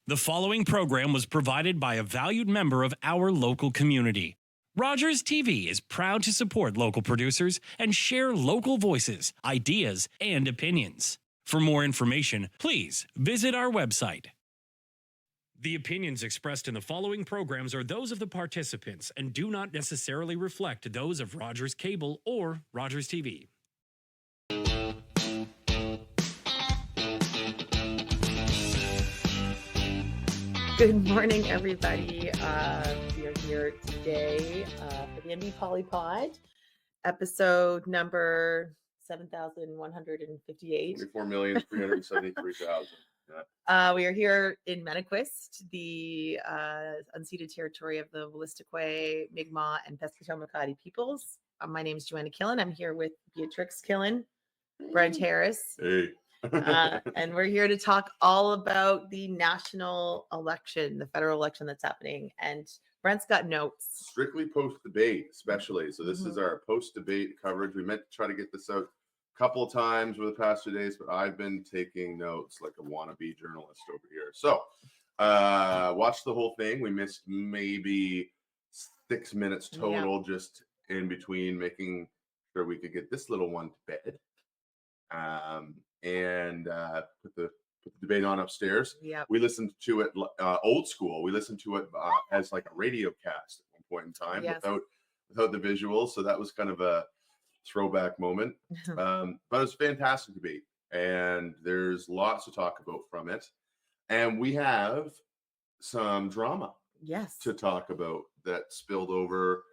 The following program was provided by a valued member of our local community. Rogers TV is proud to support local producers and share local voices, ideas, and opinions. For more information, please visit our website. The opinions expressed in the following programs are those of the participants and do not necessarily reflect those of Rogers Cable or Rogers TV. Good morning, everybody. We are here today for the NB Poli Pod, episode number 7,158. 24,373,000. We are here in Menaquist, the unceded territory of the Wolastoqey, Mi'kmaq, and Pescataway peoples. My name is Joanna Killen. I'm here with Beatrix Killen, Brent Harris. Hey. And we're here to talk all about the national election, the federal election that's happening. And Brent's got notes. Strictly post-debate, especially. So this is our post-debate coverage. We meant to try to get this out a couple of times over the past 2 days, but I've been taking notes like a wannabe journalist over here. So watch the whole thing. We missed maybe 6 minutes total, just in between making sure we could get this little one to bed. And put the debate on upstairs. Yeah, we listened to it old school. We listened to it as like a radio cast at one point in time, without the visuals. So that was kind of a throwback moment. But it was a fantastic debate, and there's lots to talk about from it. And we have some drama to talk about that spilled over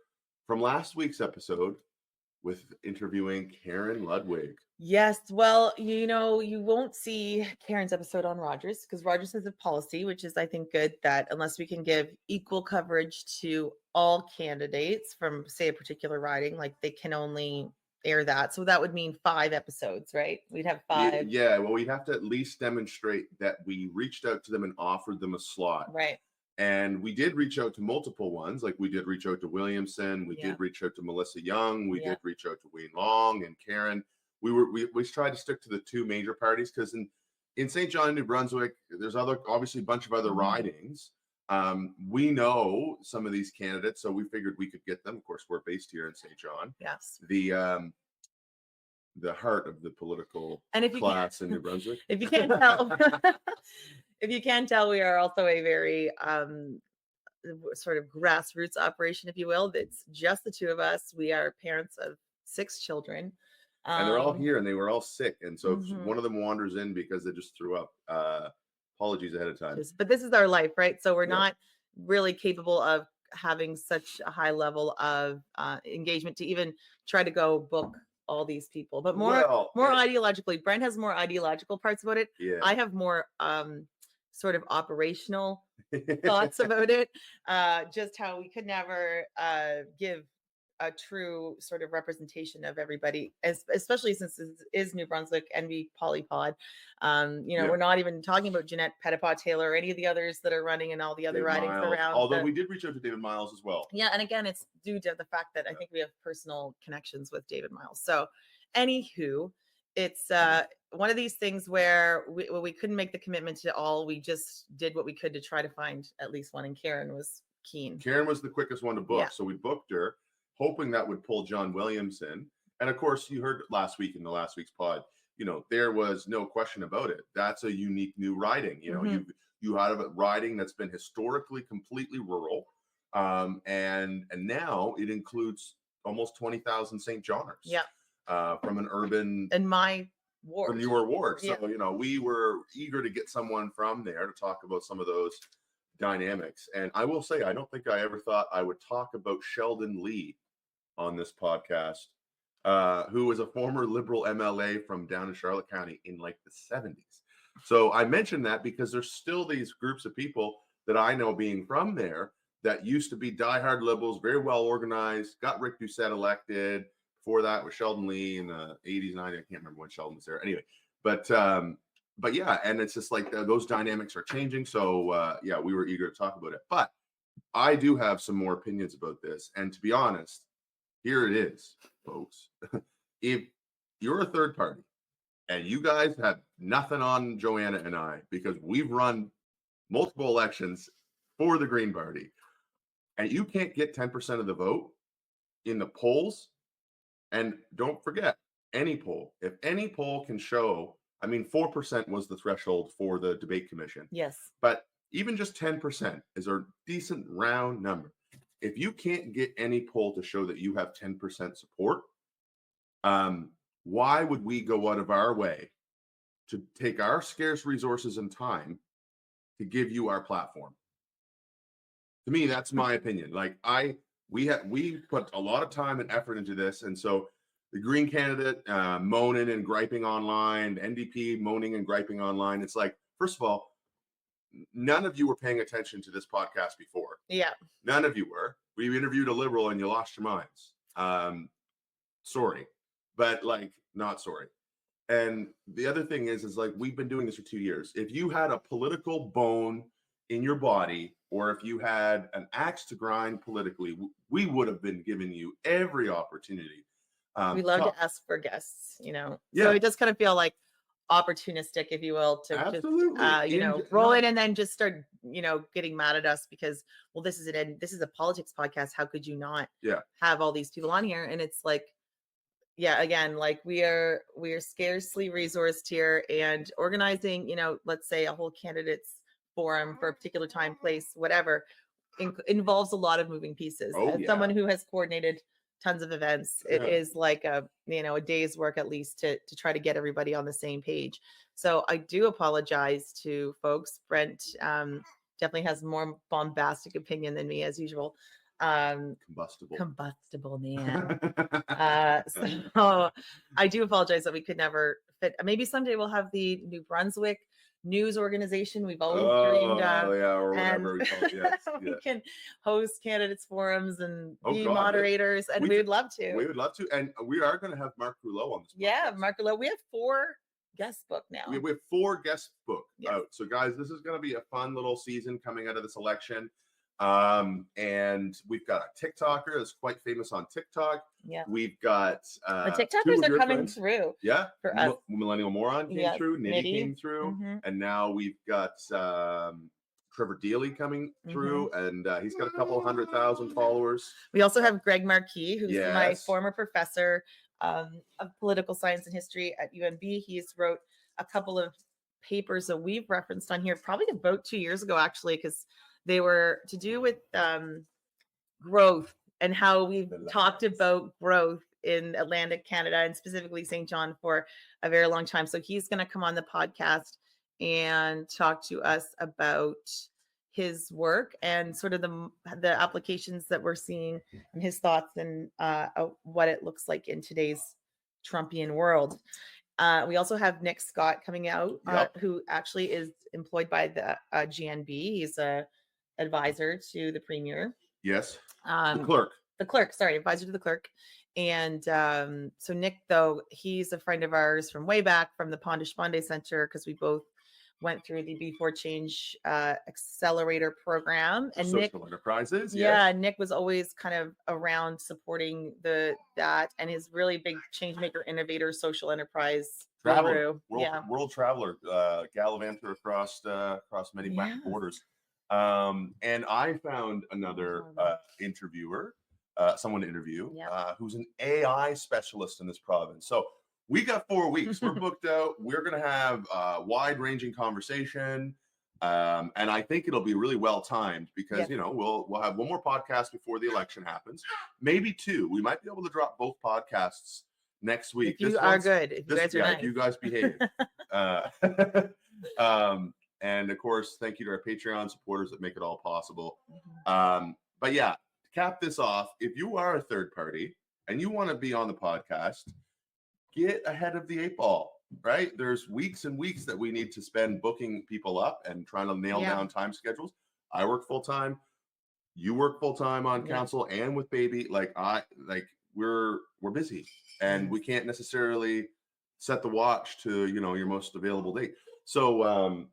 from last week's episode with interviewing Karen Ludwig. Yes. Well, you know, you won't see Karen's episode on Rogers because Rogers has a policy, which is, I think, good, that unless we can give equal coverage to all candidates from, say, a particular riding, like they can only air that. So that would mean 5 episodes, right? We'd have 5. Yeah. Well, we'd have to at least demonstrate that we reached out to them and offered them a slot. Right. And we did reach out to multiple ones. Like we did reach out to Williamson. We did reach out to Melissa Young. We did reach out to Wayne Long and Karen. We tried to stick to the 2 major parties because in St. John, New Brunswick, there's obviously a bunch of other ridings. We know some of these candidates, so we figured we could get them. Of course, we're based here in St. John. Yes. The heart of the political class in New Brunswick. If you can't tell, we are also a very sort of grassroots operation, if you will. It's just the 2 of us. We are parents of 6 children. And they're all here, and they were all sick. And so if one of them wanders in because they just threw up, apologies ahead of time. But this is our life, right? So we're not really capable of having such a high level of engagement to even try to go book all these people. But more ideologically, Brent has more ideological parts about it. Yeah. I have more sort of operational thoughts about it. Just how we could never give a true sort of representation of everybody, especially since this is New Brunswick NB Poli Pod. We're not even talking about Jeanette Petitpas-Taylor or any of the others that are running and all the other ridings around. Although we did reach out to David Miles as well. Yeah, and again, it's due to the fact that I think we have personal connections with David Miles. So, anywho, it's one of these things where we couldn't make the commitment to all. We just did what we could to try to find at least one, and Karen was keen. Karen was the quickest one to book, so we booked her, hoping that would pull John Williamson. And of course, you heard last week in the last week's pod, there was no question about it. That's a unique new riding. You had a riding that's been historically completely rural. And now it includes almost 20,000 St. Johners. Yeah. From an urban. In my ward. From your ward. So, we were eager to get someone from there to talk about some of those dynamics. And I will say, I don't think I ever thought I would talk about Sheldon Lee on this podcast, who was a former Liberal MLA from down in Charlotte County in like the 70s. So I mentioned that because there's still these groups of people that I know being from there that used to be diehard Liberals, very well organized, got Rick Doucette elected. Before that was Sheldon Lee in the 80s, 90s. I can't remember when Sheldon was there. Anyway, but yeah, and it's just like those dynamics are changing. So we were eager to talk about it. But I do have some more opinions about this. And to be honest, here it is, folks. If you're a third party and you guys have nothing on Joanna and I, because we've run multiple elections for the Green Party, and you can't get 10% of the vote in the polls, and don't forget, any poll, if any poll can show, I mean, 4% was the threshold for the debate commission. Yes. But even just 10% is a decent round number. If you can't get any poll to show that you have 10% support, why would we go out of our way to take our scarce resources and time to give you our platform? To me, that's my opinion. Like we put a lot of time and effort into this, and so the Green candidate moaning and griping online, NDP moaning and griping online. It's like, first of all, none of you were paying attention to this podcast before. Yeah. None of you were. We interviewed a Liberal and you lost your minds. Sorry, but like, not sorry. And the other thing is like, we've been doing this for 2 years. If you had a political bone in your body, or if you had an axe to grind politically, we would have been giving you every opportunity. We love to ask for guests, you know. Yeah. So it does kind of feel like opportunistic, if you will, to Absolutely. just you know, roll in and then just start, you know, getting mad at us because, well, this is a politics podcast. How could you not have all these people on here? And it's like, yeah, again, like we are scarcely resourced here, and organizing, you know, let's say a whole candidates forum for a particular time, place, whatever, involves a lot of moving pieces. As someone who has coordinated tons of events, it is like a, you know, a day's work at least to try to get everybody on the same page. So I do apologize to folks. Brent definitely has more bombastic opinion than me as usual. Combustible man. So I do apologize that we could never fit. Maybe someday we'll have the New Brunswick news organization we've always dreamed of. Or whatever we call it. Yes, we can host candidates forums and be moderators, and we would love to. We would love to, and we are going to have Mark Rouleau on this podcast. Yeah, Mark Rouleau. We have 4 guest book now. We have 4 guest book out. So guys, this is going to be a fun little season coming out of this election. And we've got a TikToker that's quite famous on TikTok. Yeah. We've got the TikTokers are coming through. Yeah. For us. Millennial Moron came through, Nitty came through, and now we've got Trevor Dealey coming through, and he's got a couple 100,000 followers. We also have Greg Marquis, who's my former professor of political science and history at UNB. He's wrote a couple of papers that we've referenced on here, probably about 2 years ago, actually, because they were to do with growth and how we've talked about growth in Atlantic Canada and specifically St. John for a very long time. So he's going to come on the podcast and talk to us about his work and sort of the applications that we're seeing and his thoughts and what it looks like in today's Trumpian world. We also have Nick Scott coming out, who actually is employed by the GNB. He's a advisor to the premier. Yes. The clerk. Advisor to the clerk. And so Nick, though, he's a friend of ours from way back from the Pondish Bonde Center, because we both went through the Before Change accelerator program. And social enterprises. Yeah, Nick was always kind of around supporting that, and his really big change maker, innovator, social enterprise world traveler, gallivanter across many borders. And I found another interviewer, someone to interview, who's an AI specialist in this province. So we got 4 weeks. We're booked out. We're going to have a wide-ranging conversation, and I think it'll be really well timed because you know we'll have one more podcast before the election happens, maybe 2. We might be able to drop both podcasts next week. If you are good, if you guys are nice. If you guys behave. And of course, thank you to our Patreon supporters that make it all possible. But yeah, to cap this off, if you are a third party and you want to be on the podcast, get ahead of the 8 ball, right? There's weeks and weeks that we need to spend booking people up and trying to nail down time schedules. I work full time. You work full time on council and with baby. We're busy, and we can't necessarily set the watch to, you know, your most available date. So,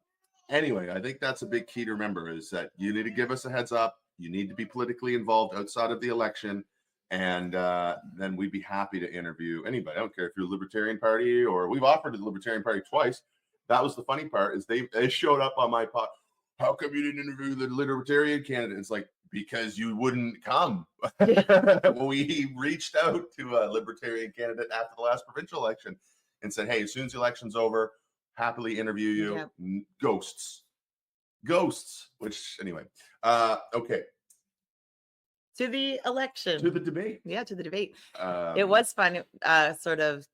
anyway, I think that's a big key to remember, is that you need to give us a heads up. You need to be politically involved outside of the election. And then we'd be happy to interview anybody. I don't care if you're a Libertarian Party, or we've offered the Libertarian Party twice. That was the funny part, is they showed up on my pod. how come you didn't interview the libertarian candidate? It's like, because you wouldn't come. When we reached out to a libertarian candidate after the last provincial election and said, hey, as soon as the election's over, happily interview you. Ghosts, which anyway, okay. To the election. To the debate. Yeah, to the debate. It was fun, sort of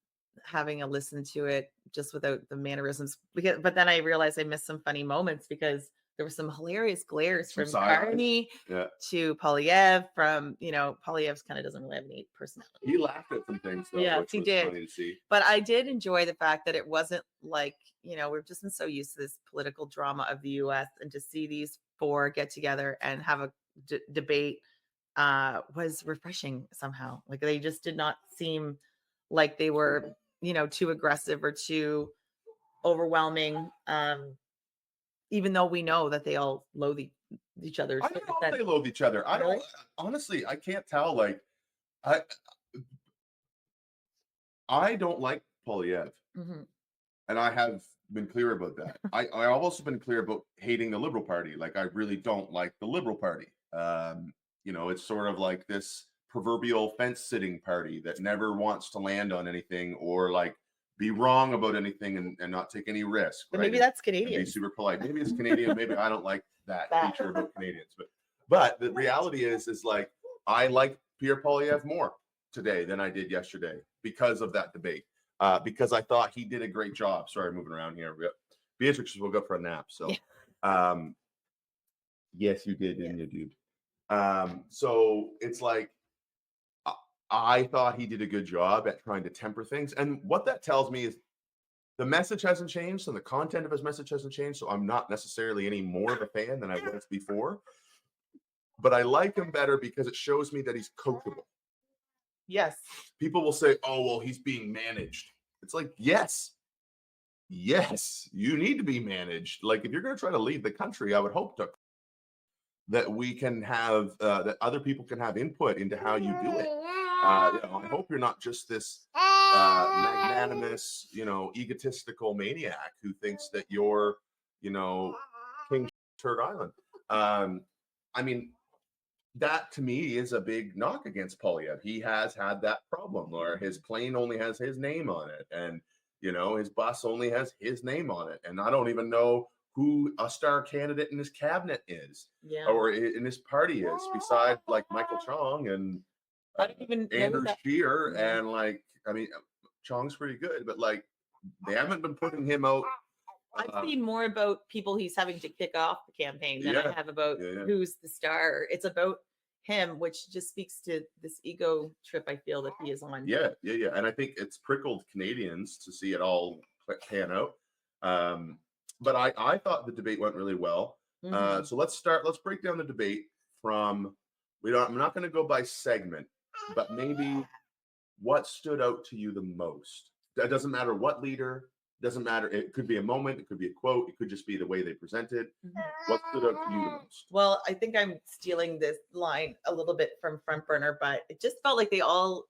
having a listen to it just without the mannerisms. But then I realized I missed some funny moments because there were some hilarious glares from Carney to Polyev. From, Polyev's kind of doesn't really have any personality. He laughed at some things, though, which was funny to see. But I did enjoy the fact that it wasn't like, we've just been so used to this political drama of the U.S. and to see these four get together and have a debate was refreshing somehow. Like they just did not seem like they were, too aggressive or too overwhelming. Even though we know that they all loathe each other. I don't know if they loathe each other. I don't, honestly, I can't tell. Like, I don't like Polyev. Mm-hmm. And I have been clear about that. I've also been clear about hating the Liberal Party. Like, I really don't like the Liberal Party. It's sort of like this proverbial fence-sitting party that never wants to land on anything or like be wrong about anything and not take any risk. Right? Maybe that's Canadian. Be super polite. Maybe it's Canadian. Maybe I don't like that feature about Canadians. But the reality is like I like Pierre Polyev more today than I did yesterday because of that debate. Because I thought he did a great job. Sorry, moving around here. Beatrix just woke up for a nap. So, yes, you did, didn't you, dude? So it's like I thought he did a good job at trying to temper things. And what that tells me is the message hasn't changed and the content of his message hasn't changed. So I'm not necessarily any more of a fan than I was before. But I like him better because it shows me that he's coachable. Yes. People will say, oh, well, he's being managed. It's like, yes, you need to be managed. Like, if you're going to try to lead the country, I would hope that we can have, that other people can have input into how you do it. I hope you're not just this magnanimous, egotistical maniac who thinks that you're, King Turd Island. I mean, that to me is a big knock against Polyev. He has had that problem where his plane only has his name on it, and his bus only has his name on it, and I don't even know who a star candidate in his cabinet is, or in his party is, besides like Michael Chong and I don't even Andrew Scheer, and like Chong's pretty good, but like they haven't been putting him out. I've seen more about people he's having to kick off the campaign than I have about who's the star. It's about him, which just speaks to this ego trip I feel that he is on. Yeah. And I think it's prickled Canadians to see it all pan out. But I thought the debate went really well. Mm-hmm. So let's break down the debate from, I'm not going to go by segment, but maybe what stood out to you the most. That doesn't matter what leader. Doesn't matter. It could be a moment. It could be a quote. It could just be the way they presented. Mm-hmm. What stood out to you the most? Well, I think I'm stealing this line a little bit from Front Burner, but it just felt like they all,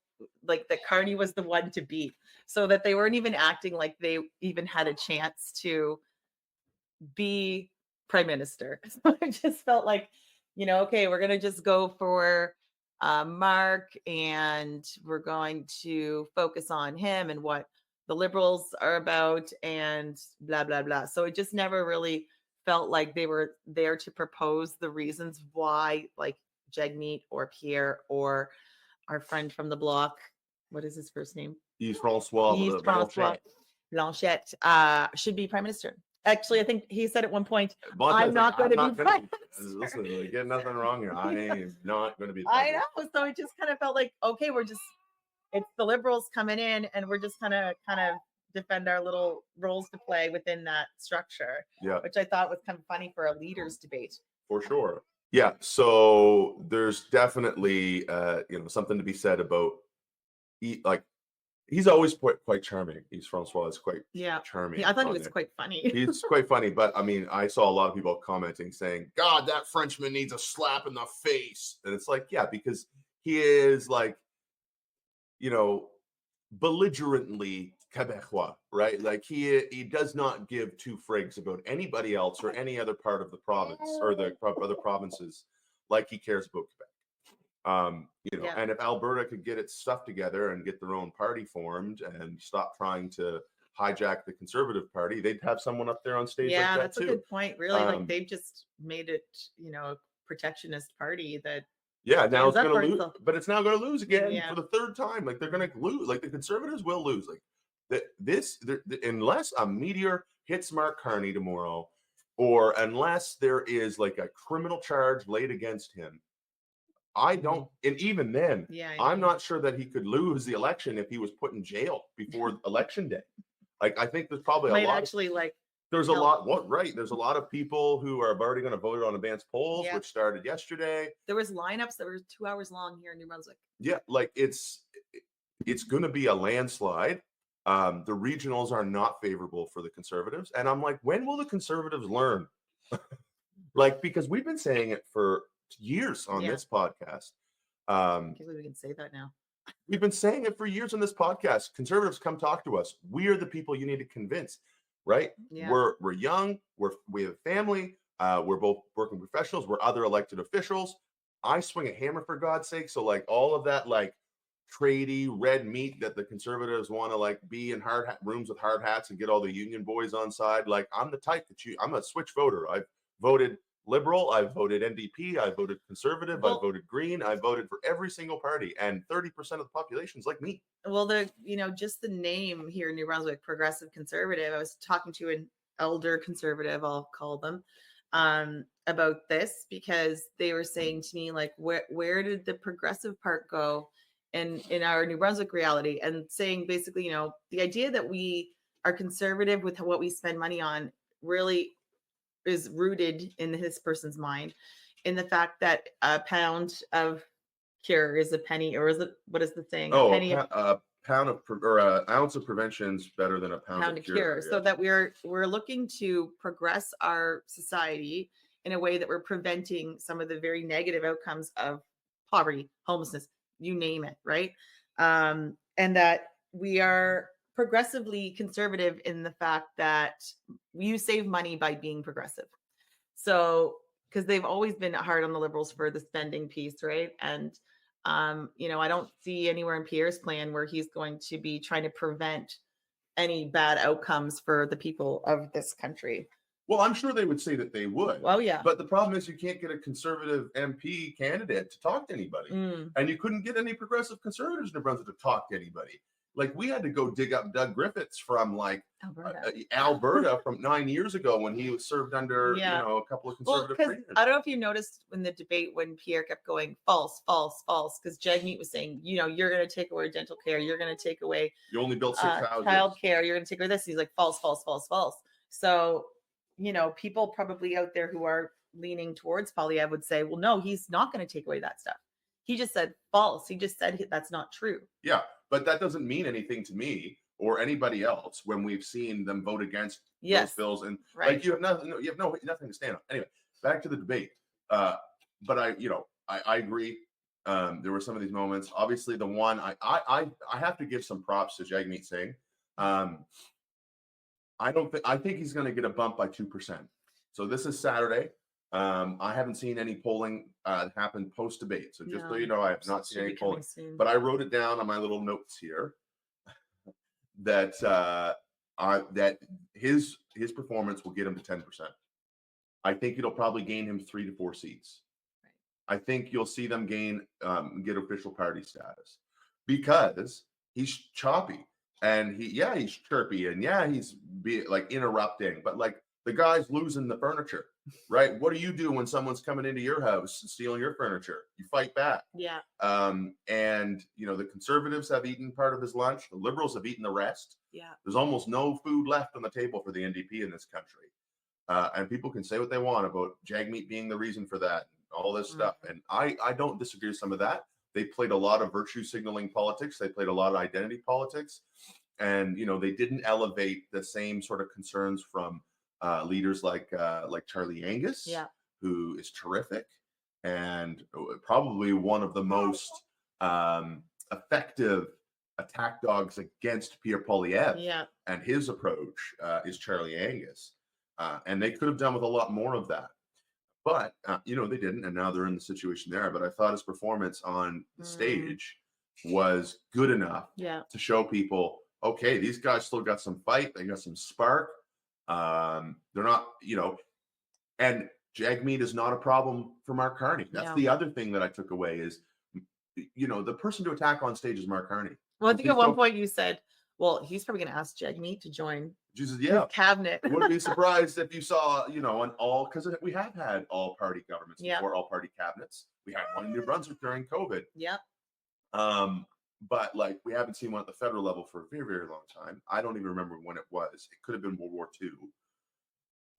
like that Carney was the one to beat, so that they weren't even acting like they even had a chance to be prime minister. So I just felt like, okay, we're going to just go for Mark and we're going to focus on him and what the Liberals are about and blah, blah, blah. So it just never really felt like they were there to propose the reasons why, like Jagmeet or Pierre or our friend from the block, what is his first name? Yves-François Blanchet should be prime minister. Actually, I think he said at one point, I'm not going to be prime minister. Listen, you get nothing wrong here. I am not going to be I know. So it just kind of felt like, okay, it's the Liberals coming in and we're just kind of defend our little roles to play within that structure, which I thought was kind of funny for a leaders debate. For sure. Yeah. So there's definitely, something to be said about, he's always quite charming. Yves-François is quite charming. I thought he was quite funny. He's quite funny, but I mean, I saw a lot of people commenting saying, God, that Frenchman needs a slap in the face. And it's like, yeah, because he is like, belligerently Quebecois, right? Like he does not give two frigs about anybody else or any other part of the province or the other provinces like he cares about Quebec. Yeah. And if Alberta could get its stuff together and get their own party formed and stop trying to hijack the Conservative Party, they'd have someone up there on stage like Yeah, that that's too. a good point. Really, like Um, they've just made it, a protectionist party that Yeah, now it's stands up going for to lose, itself. but it's now going to lose again Yeah. for the third time. Like they're going to lose. Like the Conservatives will lose. Like unless a meteor hits Mark Carney tomorrow, or unless there is like a criminal charge laid against him, I don't. And even then, Yeah, I I'm know. not sure that he could lose the election if he was put in jail before election day. Like I think there's probably Might a lot. actually There's help. a lot. What right? There's a lot of people who are already going to vote on advanced polls, Yeah. which started yesterday. There was lineups that were 2 hours long here in New Brunswick. Yeah, like it's going to be a landslide. The regionals are not favorable for the Conservatives, and I'm like, when will the Conservatives learn? Like, because we've been saying it for years on Yeah. this podcast. I can't believe we can say that now. We've been saying it for years on this podcast. Conservatives, come talk to us. We are the people you need to convince, right? Yeah. We're young. We have a family. We're both working professionals. We're other elected officials. I swing a hammer, for God's sake. So like all of that like tradey red meat that the Conservatives want to like be in rooms with hard hats and get all the union boys on side. Like I'm the type that I'm a switch voter. I've voted Liberal, I've voted NDP, I've voted Conservative, I've voted Green, I've voted for every single party, and 30% of the population is like me. Well, just the name here in New Brunswick, Progressive Conservative. I was talking to an elder conservative, I'll call them, about this because they were saying to me like, where did the progressive part go in our New Brunswick reality? And saying basically, the idea that we are conservative with what we spend money on really is rooted in this person's mind, in the fact that a pound of cure is a penny, or is it, what is the saying? Oh, a penny a pound of or an ounce of prevention is better than a pound of cure. So that we're looking to progress our society in a way that we're preventing some of the very negative outcomes of poverty, homelessness, you name it, right? And that we are progressively conservative in the fact that you save money by being progressive. So, because they've always been hard on the Liberals for the spending piece, right? And I don't see anywhere in Pierre's plan where he's going to be trying to prevent any bad outcomes for the people of this country. Well, I'm sure they would say that they would. Well, yeah. But the problem is you can't get a Conservative MP candidate to talk to anybody. And you couldn't get any progressive Conservatives in New Brunswick to talk to anybody. Like we had to go dig up Doug Griffiths from like Alberta from 9 years ago when he was served under a couple of Conservative premiers. I don't know if you noticed in the debate when Pierre kept going false, false, false, because Jagmeet was saying, you're going to take away dental care, you're going to take away you only built 6 houses, child care, you're going to take away this. He's like false, false, false, false. So people probably out there who are leaning towards Poli, I would say, well, no, he's not going to take away that stuff. He just said false. He just said that's not true. Yeah, but that doesn't mean anything to me or anybody else when we've seen them vote against those bills, and like you have nothing to stand on. Anyway, back to the debate. But I agree. There were some of these moments. Obviously, the one I have to give some props to Jagmeet Singh. I think he's going to get a bump by 2%. So this is Saturday. I haven't seen any polling happen post debate. So just so you know, I have not seen any polling. But I wrote it down on my little notes here that that his performance will get him to 10%. I think it'll probably gain him 3 to 4 seats. Right. I think you'll see them get official party status because he's choppy and he's chirpy and he's like interrupting, but like the guy's losing the furniture. Right. What do you do when someone's coming into your house and stealing your furniture? You fight back. Yeah. And the Conservatives have eaten part of his lunch. The Liberals have eaten the rest. Yeah. There's almost no food left on the table for the NDP in this country. And people can say what they want about Jagmeet being the reason for that, all this stuff. And I don't disagree with some of that. They played a lot of virtue signaling politics. They played a lot of identity politics. And, they didn't elevate the same sort of concerns from leaders like Charlie Angus, who is terrific and probably one of the most effective attack dogs against Pierre Polyev. Yeah. And his approach is Charlie Angus. And they could have done with a lot more of that. But, they didn't. And now they're in the situation there. But I thought his performance on the stage was good enough to show people, okay, these guys still got some fight. They got some spark. They're not, and Jagmeet is not a problem for Mark Carney. That's the other thing that I took away is, the person to attack on stage is Mark Carney. Well, I think at one point you said, well, he's probably going to ask Jagmeet to join Jesus, his cabinet. Wouldn't be surprised if you saw, because we have had all party governments before, all party cabinets. We had one in New Brunswick during COVID. Yeah. But we haven't seen one at the federal level for a very, very long time. I don't even remember when it was. It could have been World War II.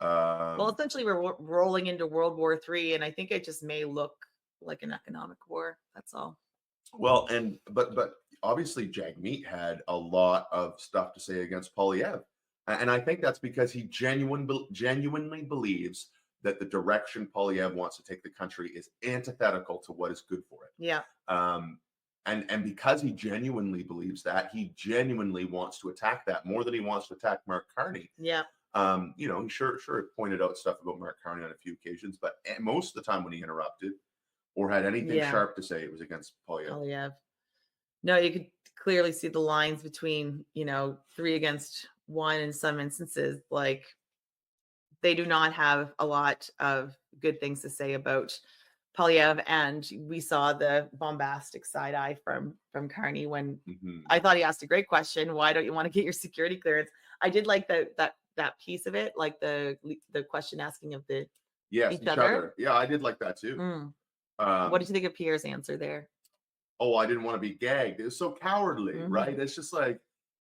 Well, essentially, we're rolling into World War III, and I think it just may look like an economic war. That's all. Well, but obviously Jagmeet had a lot of stuff to say against Polyev, and I think that's because he genuinely believes that the direction Polyev wants to take the country is antithetical to what is good for it. Yeah. And because he genuinely believes that, he genuinely wants to attack that more than he wants to attack Mark Carney. Yeah. He sure pointed out stuff about Mark Carney on a few occasions, but most of the time when he interrupted or had anything sharp to say, it was against Polyev. No, you could clearly see the lines between, 3 against 1 in some instances. Like, they do not have a lot of good things to say about Polyev, and we saw the bombastic side eye from Carney when I thought he asked a great question. Why don't you want to get your security clearance? I did like that piece of it, like the question asking of each other. Yeah, I did like that too. What did you think of Pierre's answer there? Oh, I didn't want to be gagged. It was so cowardly, right? It's just like,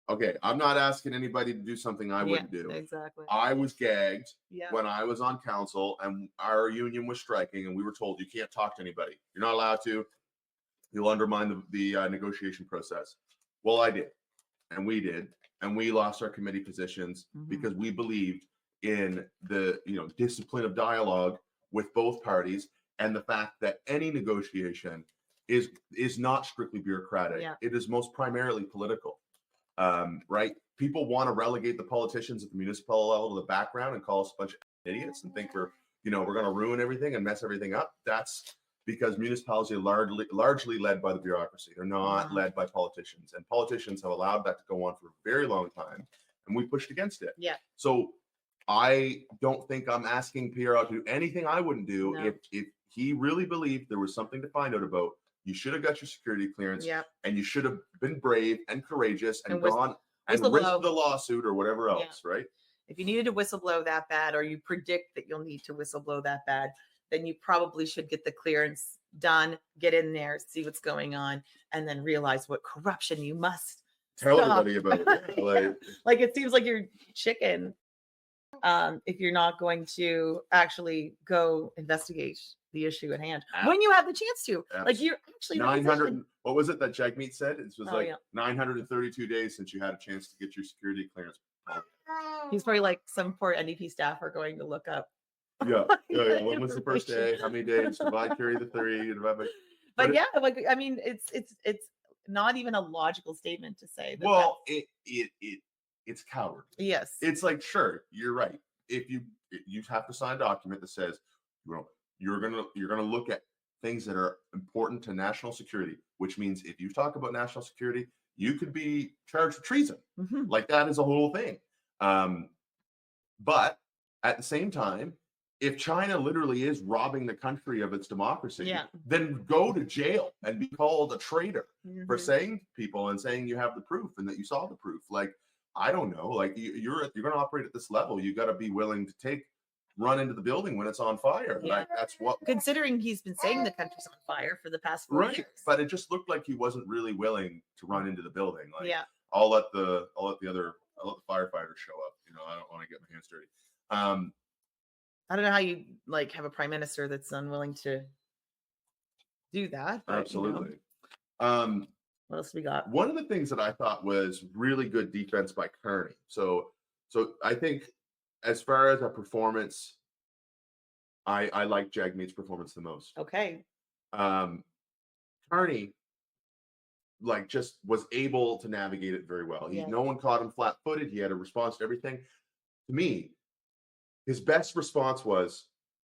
okay, I'm not asking anybody to do something I wouldn't do. Exactly. I was gagged when I was on council and our union was striking, and we were told you can't talk to anybody. You're not allowed to. You'll undermine the negotiation process. Well, I did, and we did, and we lost our committee positions because we believed in the discipline of dialogue with both parties, and the fact that any negotiation is not strictly bureaucratic. Yeah. It is most primarily political. Right? People want to relegate the politicians at the municipal level to the background and call us a bunch of idiots and think we're going to ruin everything and mess everything up. That's because municipalities are largely led by the bureaucracy. They're not led by politicians, and politicians have allowed that to go on for a very long time, and we pushed against it. Yeah. So I don't think I'm asking Pierre to do anything I wouldn't do. No. If he really believed there was something to find out about, you should have got your security clearance, and you should have been brave and courageous and gone and risked the lawsuit or whatever else, right? If you needed to whistleblow that bad, or you predict that you'll need to whistleblow that bad, then you probably should get the clearance done, get in there, see what's going on, and then realize what corruption you must tell stop. everybody about it. Like it seems like you're chicken if you're not going to actually go investigate the issue at hand when you have the chance to. Like you're actually 900. What was it that Jagmeet said? It was 932 days since you had a chance to get your security clearance. He's probably like some poor NDP staffer going to look up. Yeah. When was the first day? How many days? Divide, carry the 3. But I mean, it's not even a logical statement to say that. Well, it's cowardly. Yes. It's like, sure, you're right. If you have to sign a document that says you're gonna look at things that are important to national security, which means if you talk about national security, you could be charged with treason. Like that is a whole thing. But at the same time, if China literally is robbing the country of its democracy, then go to jail and be called a traitor for saying to people and saying you have the proof and that you saw the proof. Like, I don't know, like you're going to operate at this level. You got to be willing to run into the building when it's on fire. Like that's what, considering he's been saying the country's on fire for the past 4 years. But it just looked like he wasn't really willing to run into the building. Like, I'll let the firefighters show up. I don't want to get my hands dirty. I don't know how you like have a prime minister that's unwilling to do that. But, absolutely. What else we got? One of the things that I thought was really good defense by Carney. So I think as far as a performance, I like Jagmeet's performance the most. Okay. Carney, like just was able to navigate it very well. Yeah. No one caught him flat-footed. He had a response to everything. To me, his best response was,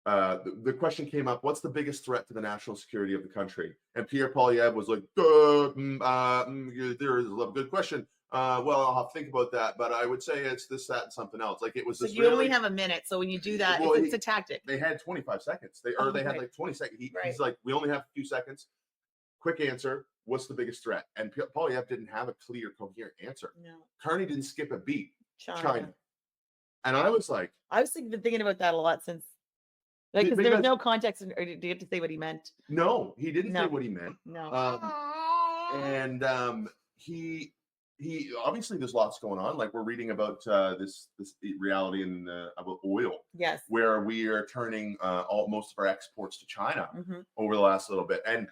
the question came up, what's the biggest threat to the national security of the country? And Pierre Poilievre was like, there is a good question. Well, I'll have to think about that, but I would say it's this, that, and something else. Like, it was So this you only have a minute. So when you do that, Well, it's a tactic. They had 25 seconds. They had right. like 20 seconds. Right. He's like, we only have a few seconds. Quick answer. What's the biggest threat? And Poilievre didn't have a clear, coherent answer. No. Carney didn't skip a beat. China. And I was like, I've been thinking about that a lot since, like, because there's no context, or do you have to say what he meant? No, he didn't say what he meant. No. He obviously, there's lots going on. Like, we're reading about this reality in about oil. Yes. Where we are turning most of our exports to China Mm-hmm. over the last little bit. And,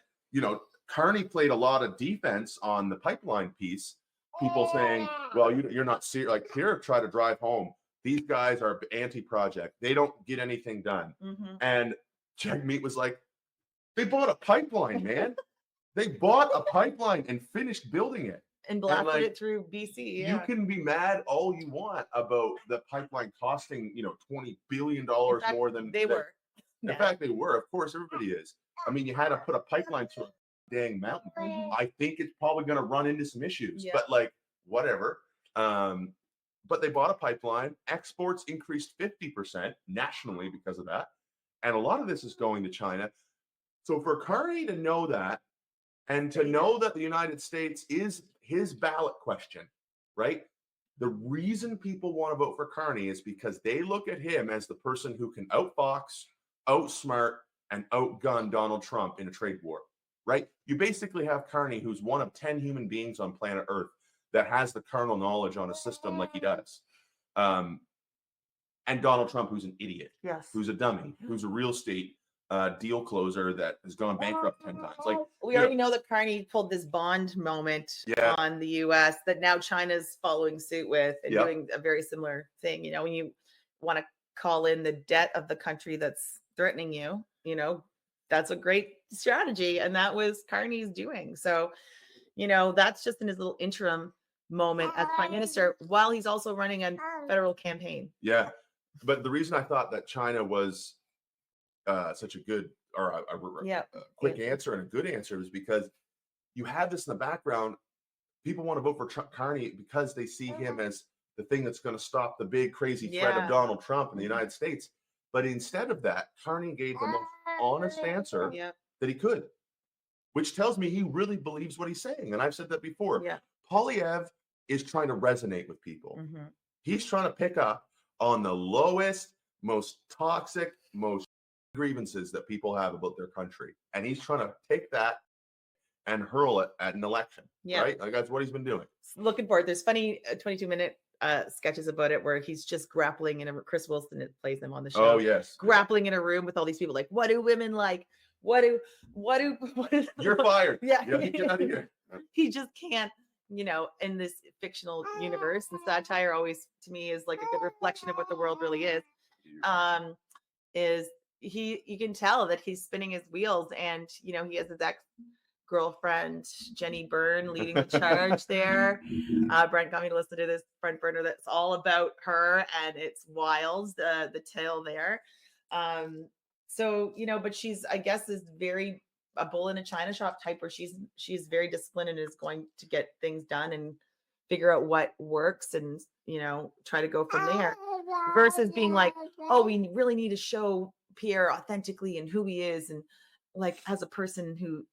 Carney played a lot of defense on the pipeline piece. People saying, well, you're not serious. Like, here, try to drive home. These guys are anti-project. They don't get anything done. Mm-hmm. And Jagmeet was like, they bought a pipeline, man. They bought a pipeline and finished building it. And blasted it through BC. Yeah. You can be mad all you want about the pipeline costing, $20 billion more than they were. In fact, they were. Of course, everybody is. I mean, you had to put a pipeline through a dang mountain. Mm-hmm. I think it's probably going to run into some issues, but like, whatever. But they bought a pipeline. Exports increased 50% nationally because of that. And a lot of this is going to China. So for Carney to know that, and to know that the United States is his ballot question, right? The reason people want to vote for Carney is because they look at him as the person who can outfox, outsmart, and outgun Donald Trump in a trade war, right? You basically have Carney, who's one of 10 human beings on planet Earth that has the carnal knowledge on a system like he does. And Donald Trump, who's an idiot, who's a dummy, who's a real estate deal closer that has gone bankrupt 10 times. Like, we already know that Carney pulled this bond moment on the U.S. that now China's following suit with and doing a very similar thing. When you want to call in the debt of the country that's threatening you, that's a great strategy. And that was Carney's doing. So, that's just in his little interim moment as prime minister while he's also running a federal campaign. Yeah. But the reason I thought that China was such a good or a quick answer and a good answer is because you have this in the background. People want to vote for Carney because they see him as the thing that's going to stop the big crazy threat of Donald Trump in the United States. But instead of that, Carney gave the most honest answer that he could, which tells me he really believes what he's saying. And I've said that before. Poilievre is trying to resonate with people. Mm-hmm. He's trying to pick up on the lowest, most toxic, most grievances that people have about their country. And he's trying to take that and hurl it at an election, right? Like, that's what he's been doing. Looking forward. There's funny 22-minute sketches about it where he's just grappling in Chris Wilson plays them on the show. Oh, yes. Grappling in a room with all these people. Like, what do women like? What do You're fired. Yeah. Get out of here. He just can't, in this fictional universe. And satire always, to me, is like a good reflection of what the world really is. You can tell that he's spinning his wheels, and he has his ex-girlfriend Jenny Byrne leading the charge there. Brent got me to listen to this Brent burner that's all about her, and it's wild, the tale there. So but she's, I guess, is very a bull in a china shop type, where she's very disciplined and is going to get things done and figure out what works and try to go from there, versus being like, oh, we really need to show Pierre authentically and who he is, and like as a person who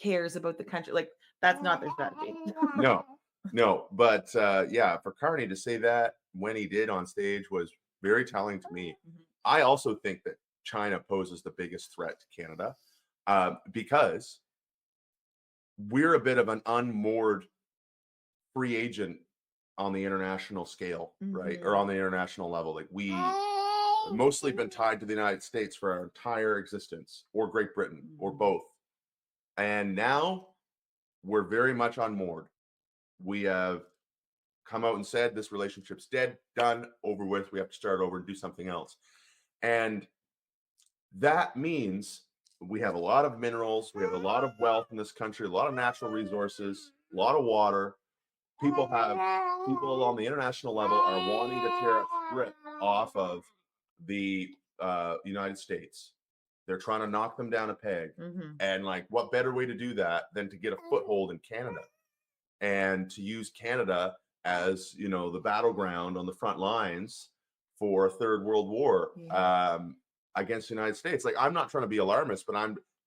cares about the country. Like, that's not their strategy. No, but for Carney to say that when he did on stage was very telling to me. Mm-hmm. I also think that China poses the biggest threat to Canada because we're a bit of an unmoored free agent on the international scale, right? Or on the international level. Like, we mostly been tied to the United States for our entire existence, or Great Britain, or both. And now we're very much unmoored. We have come out and said this relationship's dead, done, over with. We have to start over and do something else. And that means we have a lot of minerals, we have a lot of wealth in this country, a lot of natural resources, a lot of water. People on the international level are wanting to tear a strip off of the United States. They're trying to knock them down a peg. And like, what better way to do that than to get a foothold in Canada and to use Canada as, you know, the battleground on the front lines for a third world war against the United States. Like, I'm not trying to be alarmist, but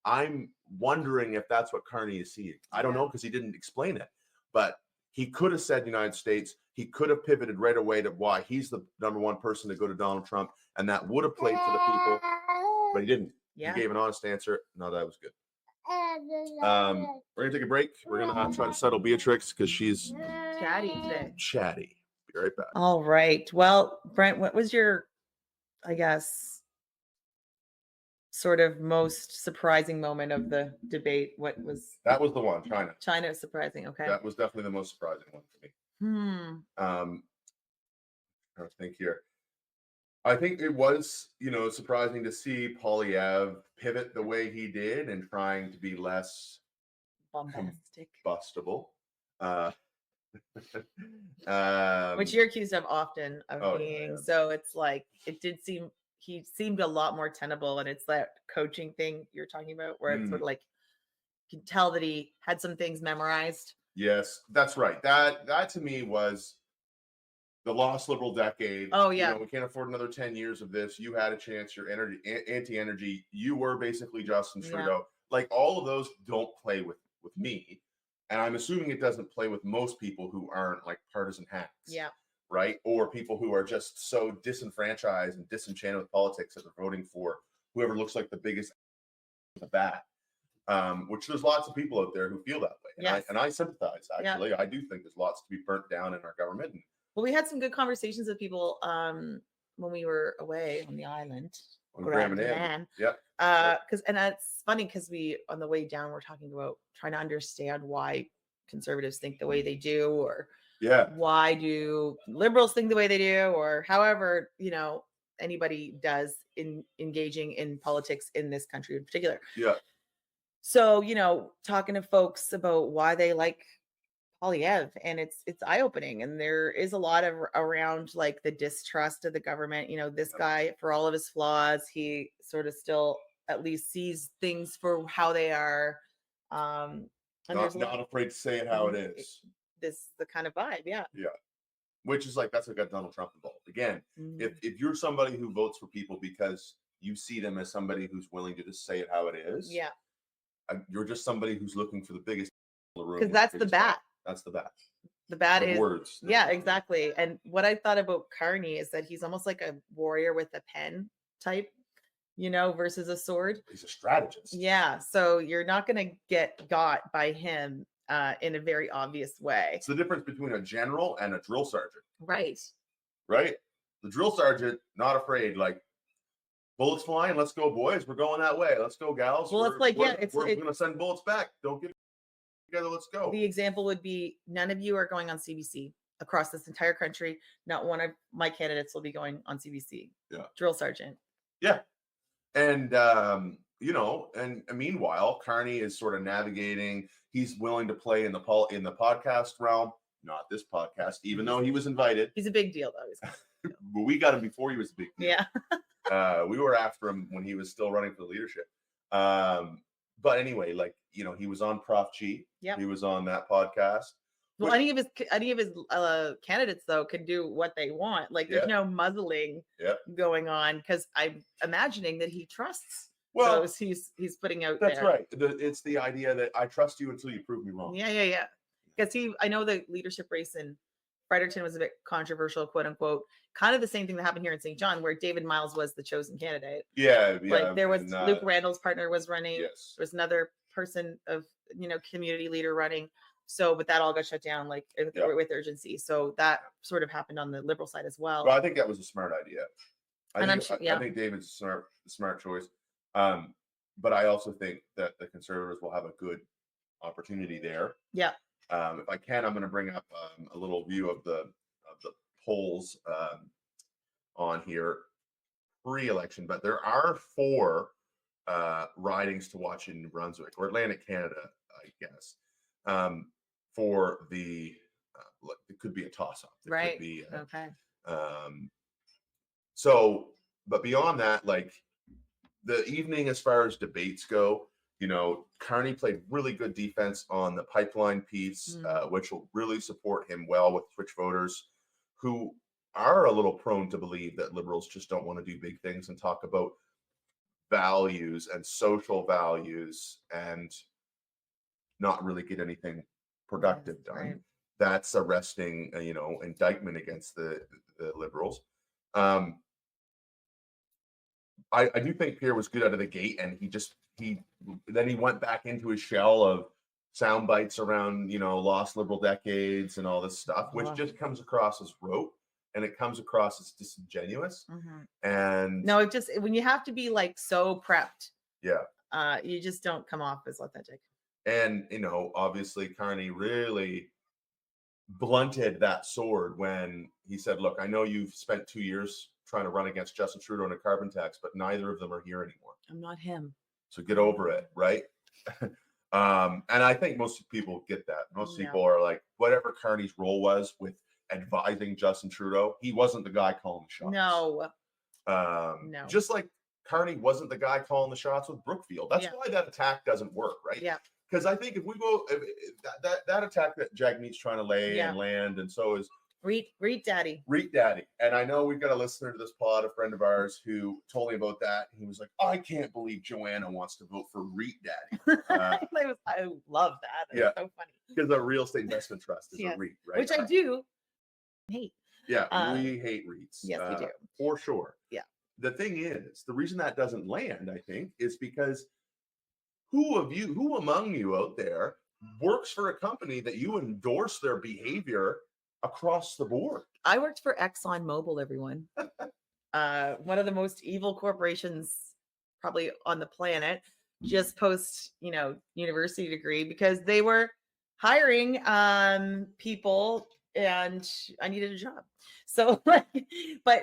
I'm wondering if that's what Carney is seeing. I don't know, because he didn't explain it, but he could have said United States. He could have pivoted right away to why he's the number one person to go to Donald Trump, and that would have played for the people, but he didn't. He gave an honest answer. No, that was good. We're gonna take a break. We're gonna try to settle Beatrix because she's chatty today. Chatty. Be right back. All right. Well, Brent, what was your, I guess, sort of most surprising moment of the debate? What was that? Was the one, China. China was surprising. Okay. That was definitely the most surprising one for me. I think here. I think it was, you know, surprising to see Polyev pivot the way he did and trying to be less bombastic, combustible. Which you're accused of often of being. So it's like, it did seem, he seemed a lot more tenable, and it's that coaching thing you're talking about where it's sort of like, you can tell that he had some things memorized. Yes, that's right. That to me was the lost liberal decade. Oh yeah. You know, we can't afford another 10 years of this. You had a chance. You're anti-energy. You were basically Justin Trudeau. Like, all of those don't play with me. And I'm assuming it doesn't play with most people who aren't like partisan hacks. Yeah. Right? Or people who are just so disenfranchised and disenchanted with politics that they're voting for whoever looks like the biggest bat. Which there's lots of people out there who feel that way. And I sympathize, actually. I do think there's lots to be burnt down in our government. Well, we had some good conversations with people when we were away on the island. Graham and Ann. And that's funny because we, on the way down, we're talking about trying to understand why conservatives think the way they do, or why do liberals think the way they do, or however, you know, anybody does in engaging in politics in this country in particular. So, you know, talking to folks about why they like Polyev, and it's eye-opening, and there is a lot of around like the distrust of the government. You know, this guy, for all of his flaws, he sort of still at least sees things for how they are. Not afraid to say it how it is. This the kind of vibe, Which is like, that's what got Donald Trump involved. Again, if you're somebody who votes for people because you see them as somebody who's willing to just say it how it is, you're just somebody who's looking for the biggest in the room. Because that's the bat. That's the bat. The bat is words. Exactly. And what I thought about Carney is that he's almost like a warrior with a pen type, you know, versus a sword. He's a strategist. Yeah. So you're not going to get got by him in a very obvious way. It's the difference between a general and a drill sergeant. Right. The drill sergeant, not afraid, like, bullets flying, let's go, boys. We're going that way. Let's go, gals. Well, it's like, we're going to send bullets back. Don't get together. Let's go. The example would be, none of you are going on CBC across this entire country. Not one of my candidates will be going on CBC. Drill sergeant. And, you know, and meanwhile, Carney is sort of navigating. He's willing to play in the podcast realm, not this podcast, even though he was invited. He's a big deal, though. But we got him before he was a big deal. Yeah. We were after him when he was still running for leadership. But anyway, like, you know, he was on Prof G. He was on that podcast. Well, any of his candidates, though, can do what they want. Like, there's no muzzling going on, because I'm imagining that he trusts those he's putting out there. That's right. It's the idea that I trust you until you prove me wrong. Yeah. Because I know the leadership race in Fredericton was a bit controversial, quote unquote. Kind of the same thing that happened here in St. John, where David Miles was the chosen candidate. Like, there was Luke Randall's partner was running. There was another person of, you know, community leader running. So, but that all got shut down like with urgency. So that sort of happened on the liberal side as well. Well, I think that was a smart idea. I think David's a smart choice. But I also think that the Conservatives will have a good opportunity there. Yeah. If I can, I'm going to bring up a little view of the polls on here pre-election. But there are 4 ridings to watch in New Brunswick, or Atlantic Canada, I guess. for the it could be a toss-up. It Right. could be Okay. so, but beyond that, like the evening, as far as debates go, Carney played really good defense on the pipeline piece, which will really support him well with switch voters who are a little prone to believe that liberals just don't want to do big things and talk about values and social values and not really get anything productive done. Right. That's a resting, indictment against the liberals. I do think Pierre was good out of the gate, and he went back into his shell of sound bites around lost liberal decades and all this stuff, which just comes across as rote, and it comes across as disingenuous. And no, it just, when you have to be like so prepped, yeah, you just don't come off as authentic. And obviously Carney really blunted that sword when he said, look, I know you've spent 2 years trying to run against Justin Trudeau on a carbon tax, but neither of them are here anymore. I'm not him. So get over it, right? And I think most people get that. Most people are like, whatever Carney's role was with advising Justin Trudeau, he wasn't the guy calling the shots. No. Just like Carney wasn't the guy calling the shots with Brookfield. That's why that attack doesn't work, right? Yeah. Because I think if we go that attack that Jagmeet's trying to lay and land, and so is Reet Daddy. And I know we've got a listener to this pod, a friend of ours, who told me about that. He was like, I can't believe Joanna wants to vote for Reet Daddy. I love that. It's so funny. Because the real estate investment trust is a REIT, right? Which I do hate. Yeah, we hate REITs. Yes, we do. For sure. Yeah. The thing is, the reason that doesn't land, I think, is because who among you out there works for a company that you endorse their behavior across the board? I worked for ExxonMobil, everyone. One of the most evil corporations probably on the planet, just post, university degree, because they were hiring people and I needed a job. So, but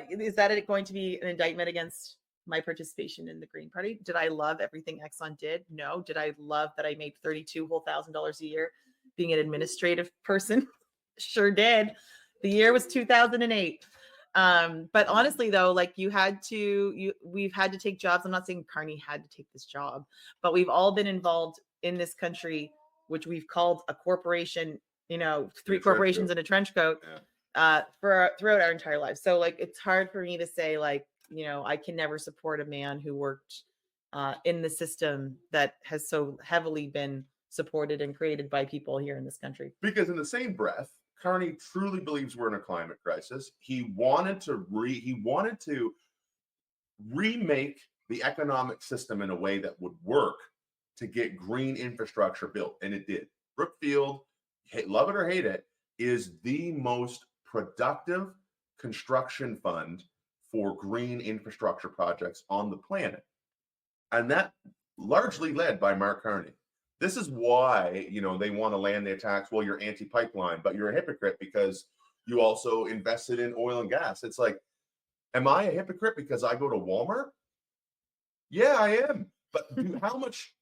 is that going to be an indictment against my participation in the Green Party? Did I love everything Exxon did? No. Did I love that I made $32,000 a year being an administrative person? Sure did. The year was 2008. But honestly, though, like we've had to take jobs. I'm not saying Carney had to take this job, but we've all been involved in this country, which we've called a corporation, three corporations in a trench coat, throughout our entire lives. So like, it's hard for me to say like, I can never support a man who worked in the system that has so heavily been supported and created by people here in this country. Because in the same breath, Carney truly believes we're in a climate crisis. He wanted to remake the economic system in a way that would work to get green infrastructure built, and it did. Brookfield, love it or hate it, is the most productive construction fund for green infrastructure projects on the planet, and that largely led by Mark Carney. This is why, they want to land the attacks. Well, you're anti-pipeline, but you're a hypocrite because you also invested in oil and gas. It's like, am I a hypocrite because I go to Walmart? Yeah, I am. But how much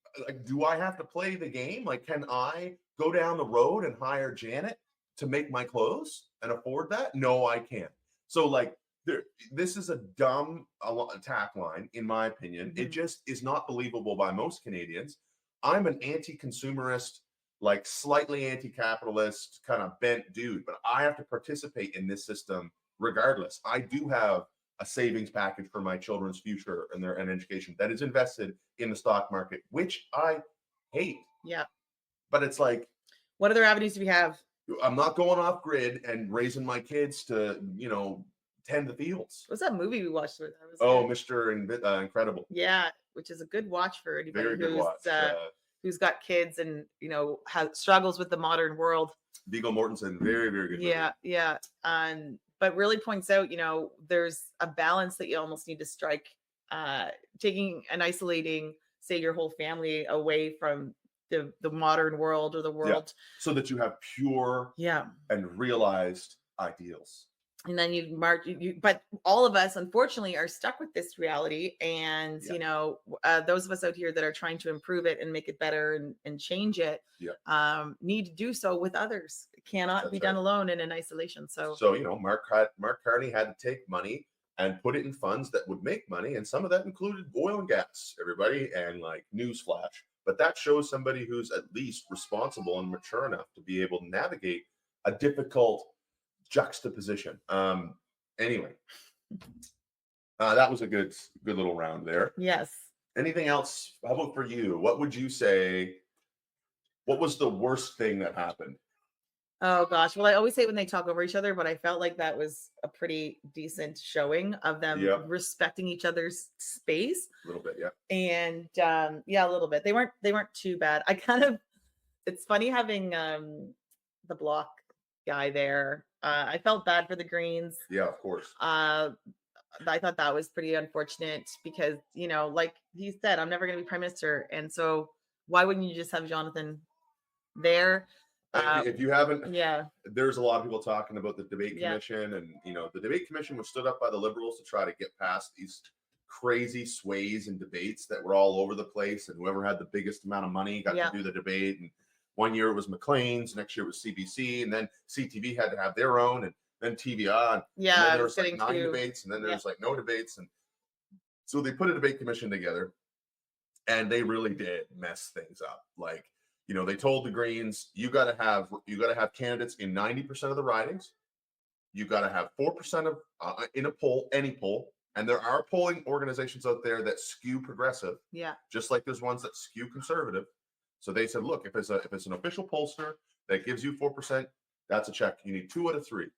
do I have to play the game? Like, can I go down the road and hire Janet to make my clothes and afford that? No, I can't. So this is a dumb attack line, in my opinion. It just is not believable by most Canadians. I'm an anti-consumerist, slightly anti-capitalist kind of bent dude, but I have to participate in this system regardless. I do have a savings package for my children's future and their education that is invested in the stock market, which I hate. Yeah. But it's like, what other avenues do we have? I'm not going off grid and raising my kids to, tend the fields. What's that movie we watched? Mr. Incredible. Yeah, which is a good watch for anybody who's got kids and has struggles with the modern world. Viggo Mortensen, very, very good movie. Yeah. But really points out, there's a balance that you almost need to strike, taking and isolating, say, your whole family away from the modern world or the world, so that you have pure and realized ideals. and then you march but all of us unfortunately are stuck with this reality, and Yeah. you know, those of us out here that are trying to improve it and make it better and change it, Yeah. need to do so with others. It cannot That's be done right. alone and in isolation. So So, you know, Mark Carney had to take money and put it in funds that would make money, and some of that included oil and gas, everybody, and like newsflash. But that shows somebody who's at least responsible and mature enough to be able to navigate a difficult juxtaposition. Anyway, that was a good little round there. yes. Anything else? How about for you? What would you say? What was the worst thing that happened? Oh gosh. Well, I always say when they talk over each other, but I felt like that was a pretty decent showing of them Yeah. respecting each other's space. A little bit, yeah. And yeah, a little bit. They weren't too bad. I kind of, it's funny having the block guy there. I felt bad for the Greens. Yeah, of course. I thought that was pretty unfortunate because, you know, like he said, I'm never going to be prime minister. And so why wouldn't you just have Jonathan there? If you haven't, Yeah. there's a lot of people talking about the debate Yeah. commission, and you know, the debate commission was stood up by the Liberals to try to get past these crazy sways and debates that were all over the place, and whoever had the biggest amount of money got Yeah. to do the debate. And one year it was McLean's, next year it was CBC, and then CTV had to have their own, and then TVA, and Yeah. then I there was was like getting 9 to, debates, and then there yeah. was like no debates, and so they put a debate commission together, and they really did mess things up. Like, you know, they told the Greens, you got to have candidates in 90% of the ridings. You got to have 4% of in a poll, any poll, and there are polling organizations out there that skew progressive. Yeah. Just like there's ones that skew conservative. So they said, look, if it's an official pollster that gives you 4%, that's a check. You need 2 out of 3.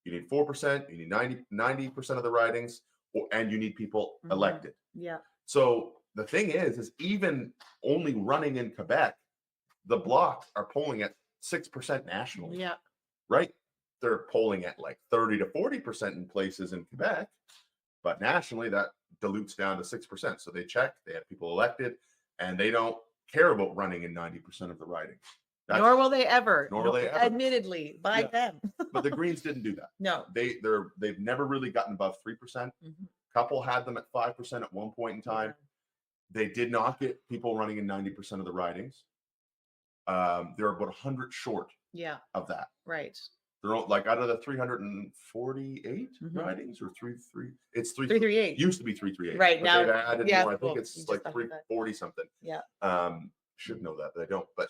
You need 4%. You need 90% of the ridings, and you need people elected. Yeah. So the thing is even only running in Quebec, the Bloc are polling at 6% nationally. Yeah. Right? They're polling at like 30 to 40% in places in Quebec, but nationally that dilutes down to 6%. So they check, they have people elected, and they don't care about running in 90% of the ridings. Nor will they ever. Nor will they ever. Admittedly, by them. But the Greens didn't do that. No. They've never really gotten above 3%. Couple had them at 5% at one point in time. They did not get people running in 90% of the ridings. They're about 100 short of that. Right. They're all, like, out of the 348 ridings, or 338. Used to be 338. Right, but now, they've added more. I think it's like 340 something. Yeah. Should know that, but I don't. But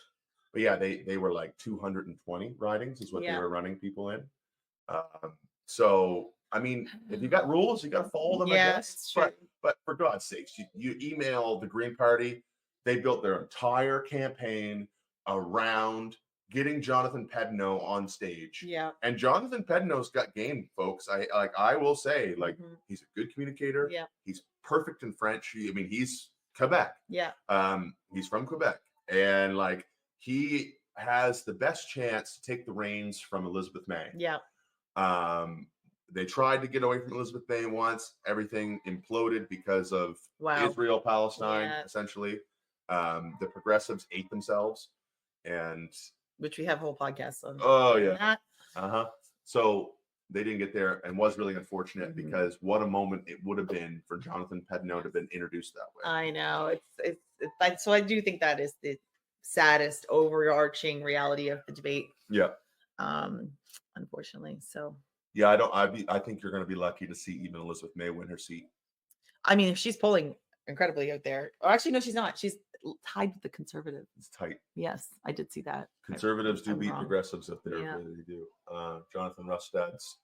yeah, they were like 220 ridings is what they were running people in. So I mean, if you got rules, you got to follow them. I guess. But for God's sakes, you email the Green Party. They built their entire campaign around getting Jonathan Pedneau on stage. Yeah. And Jonathan Pedneau's got game, folks. I will say, like, he's a good communicator. Yeah. He's perfect in French. He's Quebec. Yeah. He's from Quebec. And like, he has the best chance to take the reins from Elizabeth May. Yeah. They tried to get away from Elizabeth May once. Everything imploded because of Israel, Palestine, essentially. The progressives ate themselves. And which we have whole podcasts on. Oh yeah. So they didn't get there, and was really unfortunate because what a moment it would have been for Jonathan Pedneau to have been introduced that way. I know. It's so I do think that is the saddest overarching reality of the debate. Yeah. Unfortunately. So yeah, I think you're gonna be lucky to see even Elizabeth May win her seat. I mean, if she's polling incredibly out there. Or actually, no, she's not. She's tied with the Conservatives. It's tight. Yes, I did see that. Conservatives do beat progressives up there. Yeah. They do. Jonathan Rustad's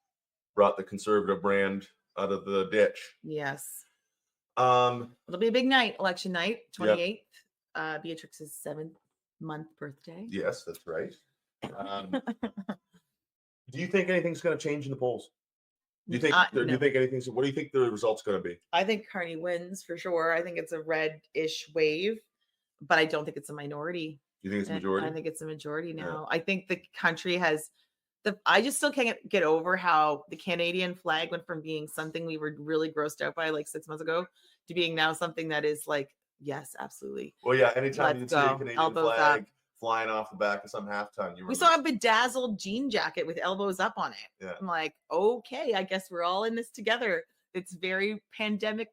brought the Conservative brand out of the ditch. Yes. It'll be a big night, election night, 28th. Yep. Beatrix's 7th birthday. Yes, that's right. Do you think anything's going to change in the polls? Do you think? No. Do you think anything's? What do you think the result's going to be? I think Carney wins for sure. I think it's a red-ish wave, but I don't think it's a minority. You think it's a majority? I think it's a majority now. Yeah. I think the country has I just still can't get over how the Canadian flag went from being something we were really grossed out by like 6 months ago to being now something that is like, yes, absolutely. Well, yeah. Anytime you see a Canadian flag, flying off the back of some halftime. We saw a bedazzled jean jacket with elbows up on it. Yeah. I'm like, okay, I guess we're all in this together. It's very pandemic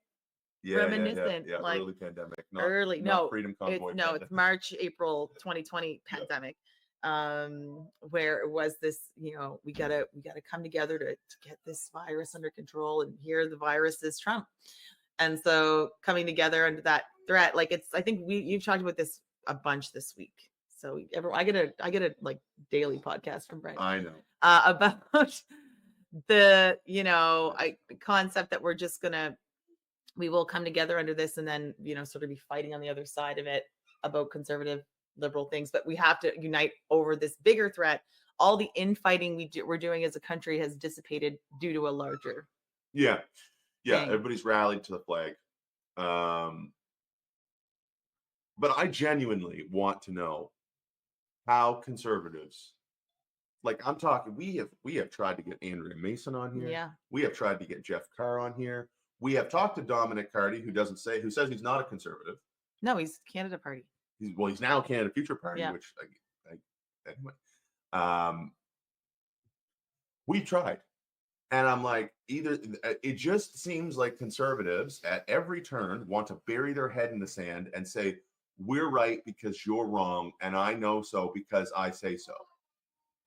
reminiscent. Yeah. Like Early pandemic. no, Freedom Convoy. it's March, April 2020 pandemic. Where it was this, we gotta come together to get this virus under control, and here the virus is Trump. And so coming together under that threat, like I think you've talked about this a bunch this week. So I get a like daily podcast from Brent. I know. About the concept that we will come together under this, and then sort of be fighting on the other side of it about conservative liberal things, but we have to unite over this bigger threat. All the infighting we're doing as a country has dissipated due to a larger thing. Thing. Everybody's rallied to the flag. But I genuinely want to know how conservatives, like I'm talking, we have tried to get Andrea Mason on here. Yeah. We have tried to get Jeff Carr on here. We have talked to Dominic Carty, who says he's not a conservative. No, he's Canada Party. He's now Canada Future Party, Yeah. which anyway. We tried. And I'm like, it just seems like conservatives at every turn want to bury their head in the sand and say, we're right because you're wrong. And I know so because I say so.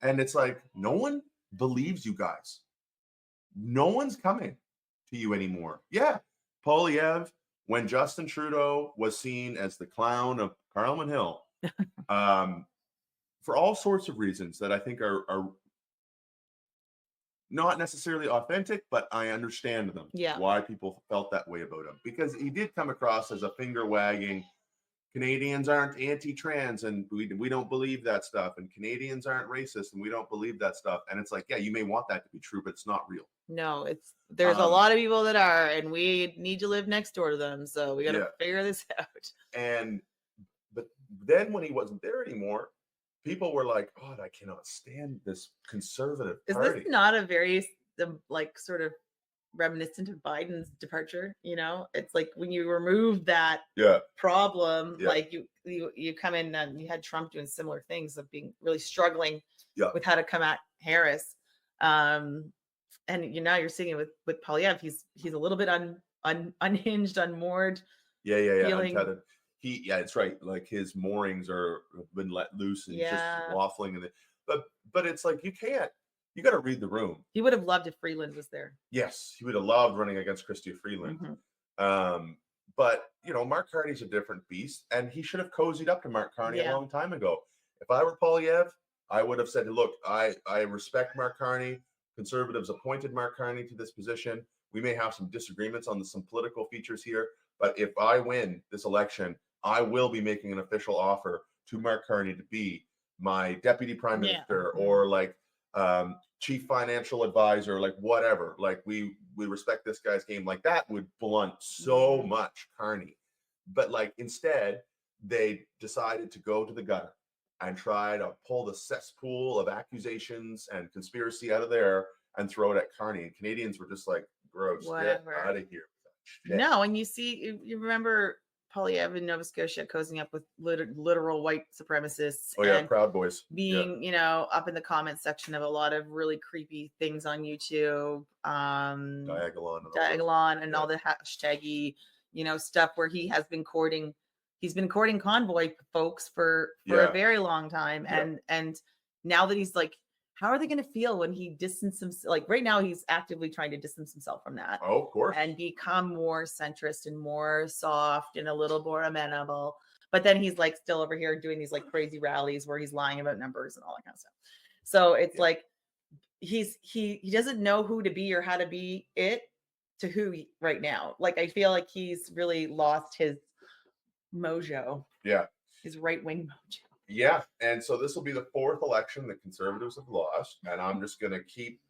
And it's like, no one believes you guys. No one's coming to you anymore. Yeah. Polyev, when Justin Trudeau was seen as the clown of Parliament Hill, for all sorts of reasons that I think are not necessarily authentic, but I understand them. Yeah. Why people felt that way about him. Because he did come across as a finger wagging, Canadians aren't anti-trans and we don't believe that stuff. And Canadians aren't racist and we don't believe that stuff. And it's like, yeah, you may want that to be true, but it's not real. No, there's a lot of people that are, and we need to live next door to them. So we got to figure this out. But then when he wasn't there anymore, people were like, God, I cannot stand this conservative party. Is this not a very sort of reminiscent of Biden's departure? It's like when you remove that problem, like you come in and you had Trump doing similar things of being really struggling with how to come at Harris. And now you're seeing it with Polyev. He's a little bit unhinged, unmoored. Feeling... Untethered. It's right. Like his moorings have been let loose and he's just waffling. But it's like, you got to read the room. He would have loved if Freeland was there. Yes. He would have loved running against Chrystia Freeland. Mm-hmm. But Mark Carney's a different beast, and he should have cozied up to Mark Carney a long time ago. If I were Polyev, I would have said, look, I respect Mark Carney. Conservatives appointed Mark Carney to this position. We may have some disagreements on some political features here, but if I win this election, I will be making an official offer to Mark Carney to be my deputy prime minister or chief financial advisor, whatever. We respect this guy's game. That would blunt so much Carney. But instead, they decided to go to the gutter and try to pull the cesspool of accusations and conspiracy out of there and throw it at Carney. And Canadians were just like, gross, whatever. Get out of here. No, and you remember Polyev in Nova Scotia cozying up with literal white supremacists. And Proud Boys. Being, up in the comment section of a lot of really creepy things on YouTube. Diagolon and all the hashtaggy, stuff where he has been courting. He's been courting convoy folks for a very long time. And now that he's how are they going to feel when he distances himself? Right now, he's actively trying to distance himself from that. Oh, of course. And become more centrist and more soft and a little more amenable. But then he's still over here doing these crazy rallies where he's lying about numbers and all that kind of stuff. So it's he doesn't know who to be or how to be it to who right now. I feel like he's really lost his mojo. Yeah. His right-wing mojo. Yeah, and so this will be the fourth election that conservatives have lost, and I'm just going to keep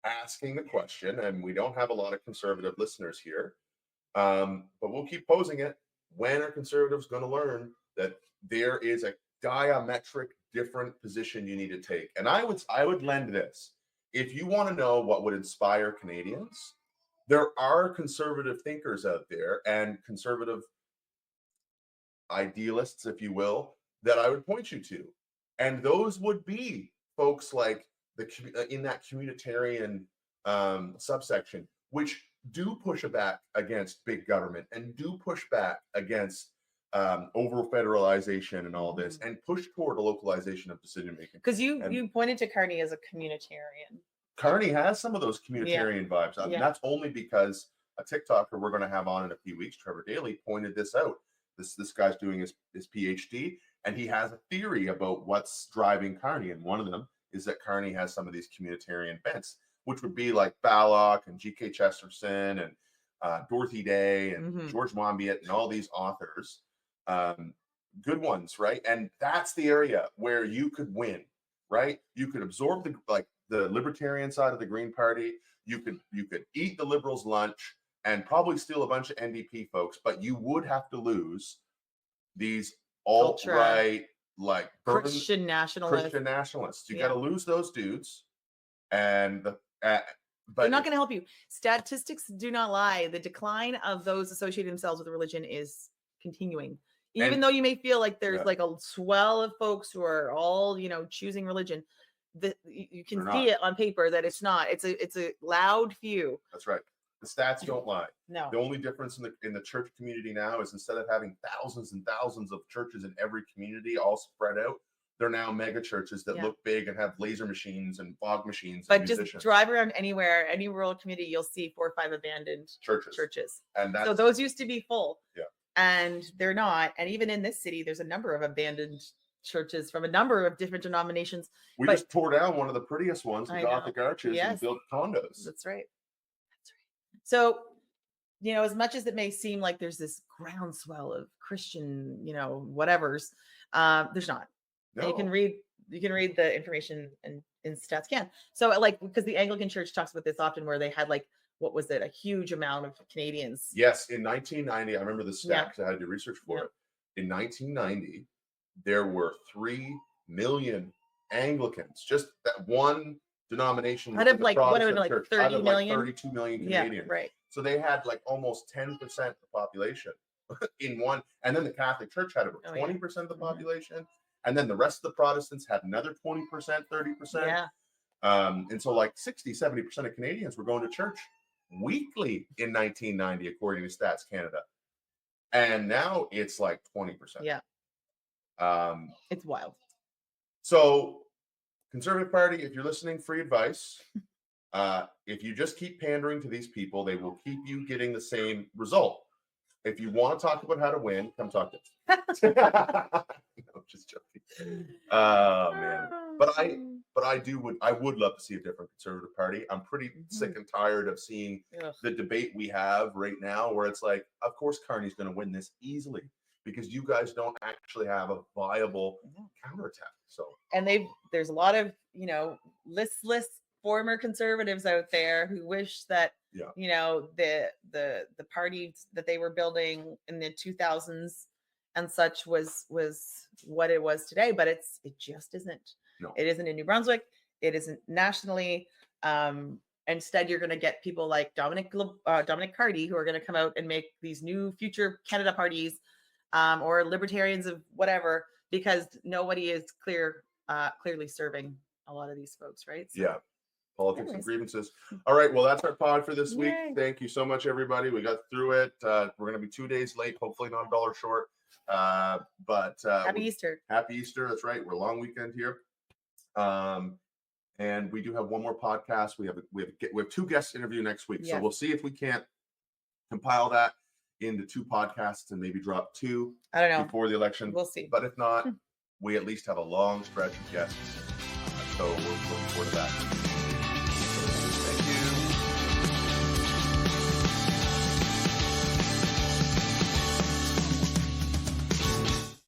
asking the question, and we don't have a lot of conservative listeners here, but we'll keep posing it. When are conservatives going to learn that there is a diametric different position you need to take? And I would lend this. If you want to know what would inspire Canadians, there are conservative thinkers out there and conservative idealists, if you will, that I would point you to. And those would be folks like in that communitarian subsection, which do push back against big government and do push back against over federalization and all this, and push toward a localization of decision making. Because you pointed to Carney as a communitarian. Carney has some of those communitarian vibes. And that's only because a TikToker we're going to have on in a few weeks, Trevor Daly, pointed this out. This guy's doing his PhD, and he has a theory about what's driving Carney. And one of them is that Carney has some of these communitarian bents, which would be like Ballock and G.K. Chesterton and Dorothy Day and George Monbiot and all these authors. Good ones, right? And that's the area where you could win, right? You could absorb the libertarian side of the Green Party. You could eat the Liberals' lunch and probably steal a bunch of NDP folks, but you would have to lose they's alt-right, like Christian nationalists. You got to lose those dudes, and but they're not going to help you. Statistics do not lie. The decline of those associating themselves with religion is continuing. Even though you may feel like there's like a swell of folks who are all, choosing religion, you can see it on paper that it's not. It's a loud few. That's right. The stats don't lie. No. The only difference in the church community now is instead of having thousands and thousands of churches in every community all spread out, they're now mega churches that look big and have laser machines and fog machines. But just drive around anywhere, any rural community, you'll see 4 or 5 abandoned churches. And so those used to be full. Yeah. And they're not. And even in this city, there's a number of abandoned churches from a number of different denominations. We just tore down one of the prettiest ones, the Gothic arches, and built condos. That's right. So, as much as it may seem like there's this groundswell of Christian, whatevers, there's not. No. You can read the information in Stats Can. So because the Anglican Church talks about this often, where they had what was it? A huge amount of Canadians. Yes. In 1990, I remember the stat because I had to do research for it. In 1990, there were 3 million Anglicans, just that one denomination. Out of what are like 30 million? 32 million Canadians. Yeah, right. So they had almost 10% of the population in one. And then the Catholic Church had about 20% of the population. And then the rest of the Protestants had another 20%, 30%. Yeah. And so 60, 70% of Canadians were going to church weekly in 1990, according to Stats Canada. And now it's 20%. Yeah. It's wild. So Conservative Party, if you're listening, free advice. If you just keep pandering to these people, they will keep you getting the same result. If you want to talk about how to win, come talk to us. No, just joking. Oh man. But I would love to see a different Conservative Party. I'm pretty sick and tired of seeing the debate we have right now, where it's of course Carney's going to win this easily because you guys don't actually have a viable counterattack. So, and there's a lot of listless former Conservatives out there who wish that the party that they were building in the 2000s and such was what it was today, but it just isn't. No. It isn't in New Brunswick. It isn't nationally. Instead, you're going to get people like Dominic Carty who are going to come out and make these new future Canada parties or libertarians of whatever, because nobody is clearly serving a lot of these folks, right? So, politics and grievances. All right, well, that's our pod for this week. Thank you so much, everybody. We got through it. We're going to be 2 days late, hopefully not $1 short. But happy Easter. Happy Easter. That's right. We're a long weekend here. And we do have one more podcast. We have 2 guests interview next week. So we'll see if we can't compile that into 2 podcasts and maybe drop 2 before the election. We'll see. But if not, we at least have a long stretch of guests. So we're looking forward to that.